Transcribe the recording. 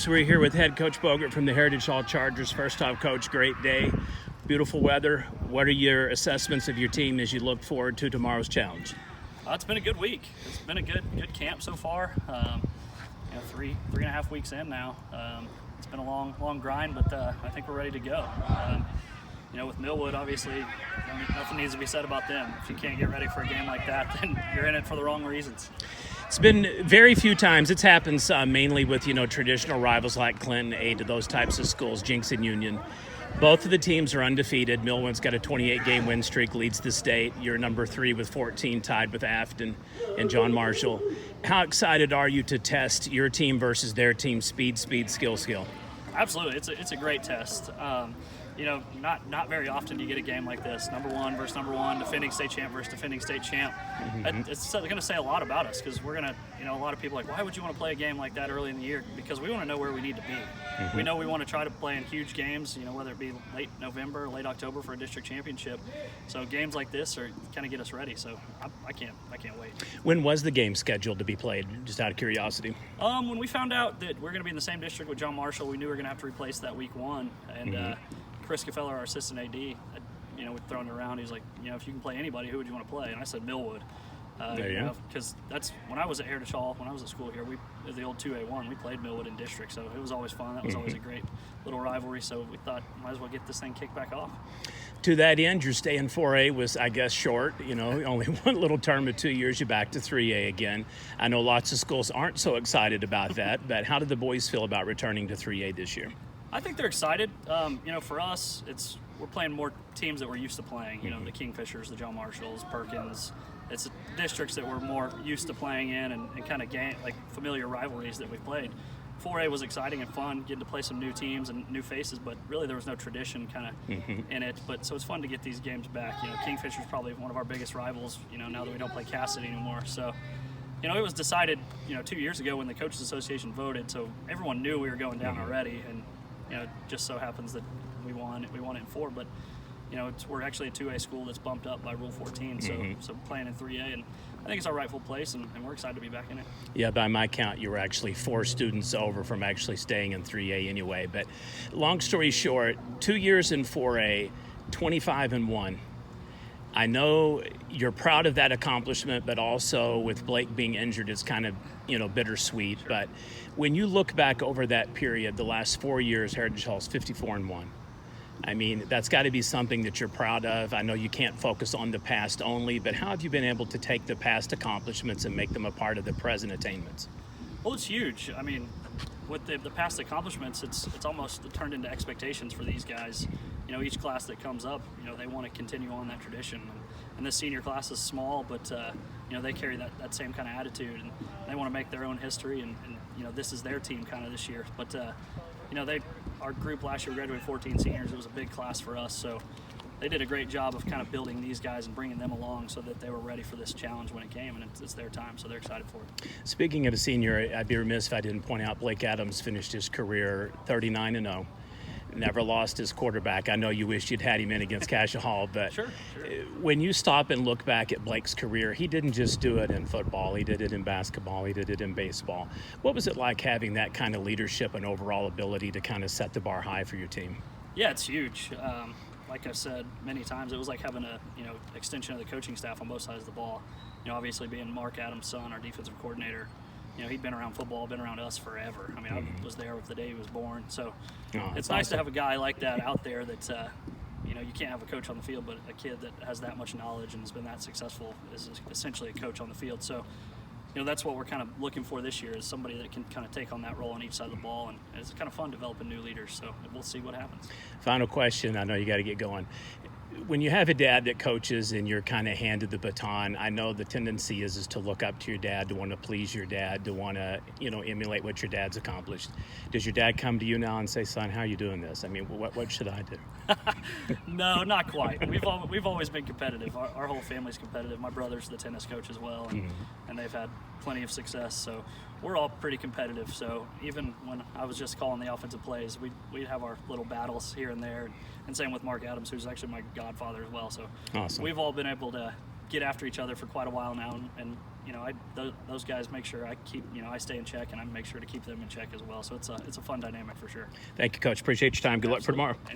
folks. We're here with head coach Bogert from the Heritage Hall Chargers. First off, coach, great day, beautiful weather. What are your assessments of your team as you look forward to tomorrow's challenge? It's been a good week. It's been a good camp so far. Three and a half weeks in now. It's been a long grind, but I think we're ready to go. With Millwood, obviously, nothing needs to be said about them. If you can't get ready for a game like that, then you're in it for the wrong reasons. It's been very few times. It's happened mainly with, traditional rivals like Clinton, Aid, those types of schools, Jinx and Union. Both of the teams are undefeated. Millwood's got a 28-game win streak, leads the state. You're number 3 with 14, tied with Afton and John Marshall. How excited are you to test your team versus their team, speed, skill? Absolutely. It's a great test. Not very often do you get a game like this. Number 1 versus number 1, defending state champ versus defending state champ. Mm-hmm. It's going to say a lot about us because we're going to, a lot of people are like, why would you want to play a game like that early in the year? Because we want to know where we need to be. Mm-hmm. We know we want to try to play in huge games, whether it be late November or late October for a district championship. So games like this are kind of get us ready. So I can't wait. When was the game scheduled to be played, just out of curiosity? When we found out that we're going to be in the same district with John Marshall, we knew we were going to have to replace that week 1. And Chris Cafeller, our assistant AD, we'd thrown it around. He's like, if you can play anybody, who would you want to play? And I said Millwood. Because that's when I was at Heritage Hall, when I was at school here, the old 2A1, we played Millwood in district, so it was always fun. That was always a great little rivalry, so we thought might as well get this thing kicked back off. To that end, your stay in 4A was, I guess, short. Only one little term of 2 years, you're back to 3A again. I know lots of schools aren't so excited about that, but how did the boys feel about returning to 3A this year? I think they're excited. For us, we're playing more teams that we're used to playing. The Kingfishers, the John Marshalls, Perkins. It's districts that we're more used to playing in and kind of familiar rivalries that we've played. 4A was exciting and fun, getting to play some new teams and new faces, but really there was no tradition kind of in it. But so it's fun to get these games back. Kingfisher's probably one of our biggest rivals. Now that we don't play Cassidy anymore, so. It was decided, 2 years ago when the Coaches Association voted, so everyone knew we were going down already, and it just so happens that we won it in 4, but we're actually a 2A school that's bumped up by Rule 14, so playing in 3A, and I think it's our rightful place, and we're excited to be back in it. Yeah, by my count, you were actually 4 students over from actually staying in 3A anyway. But long story short, 2 years in 4A, 25-1. I know you're proud of that accomplishment, but also with Blake being injured, it's kind of, bittersweet. Sure. But when you look back over that period, the last 4 years, Heritage Hall's 54-1. I mean, that's got to be something that you're proud of. I know you can't focus on the past only, but how have you been able to take the past accomplishments and make them a part of the present attainments? Well, it's huge. I mean, with the past accomplishments, it's almost turned into expectations for these guys. Each class that comes up, they want to continue on that tradition. And this senior class is small, but they carry that same kind of attitude, and they want to make their own history. And this is their team kind of this year. But our group last year graduated 14 seniors. It was a big class for us, so they did a great job of kind of building these guys and bringing them along so that they were ready for this challenge when it came, and it's their time, so they're excited for it. Speaking of a senior, I'd be remiss if I didn't point out Blake Adams finished his career 39-0. Never lost his quarterback. I know you wish you'd had him in against Cassia Hall, but Sure. When you stop and look back at Blake's career, he didn't just do it in football. He did it in basketball. He did it in baseball. What was it like having that kind of leadership and overall ability to kind of set the bar high for your team? Yeah, it's huge. Like I've said many times, it was like having a extension of the coaching staff on both sides of the ball. Obviously being Mark Adams' son, our defensive coordinator, he'd been around football, been around us forever. I mean, I was there the day he was born. So it's nice to have a guy like that out there that, you can't have a coach on the field, but a kid that has that much knowledge and has been that successful is essentially a coach on the field. So, that's what we're kind of looking for this year is somebody that can kind of take on that role on each side of the ball. And it's kind of fun developing new leaders. So we'll see what happens. Final question. I know you got to get going. When you have a dad that coaches and you're kind of handed the baton, I know the tendency is to look up to your dad, to want to please your dad, to want to, emulate what your dad's accomplished. Does your dad come to you now and say, son, how are you doing this? I mean, what should I do? No, not quite. We've always been competitive. Our whole family's competitive. My brother's the tennis coach as well, and they've had plenty of success. So we're all pretty competitive. So even when I was just calling the offensive plays, we'd have our little battles here and there. And same with Mark Adams, who's actually my godfather as well. So awesome. We've all been able to get after each other for quite a while now, and those guys make sure I keep, I stay in check, and I make sure to keep them in check as well. So it's a fun dynamic for sure. Thank you, Coach. Appreciate your time. Good luck for tomorrow.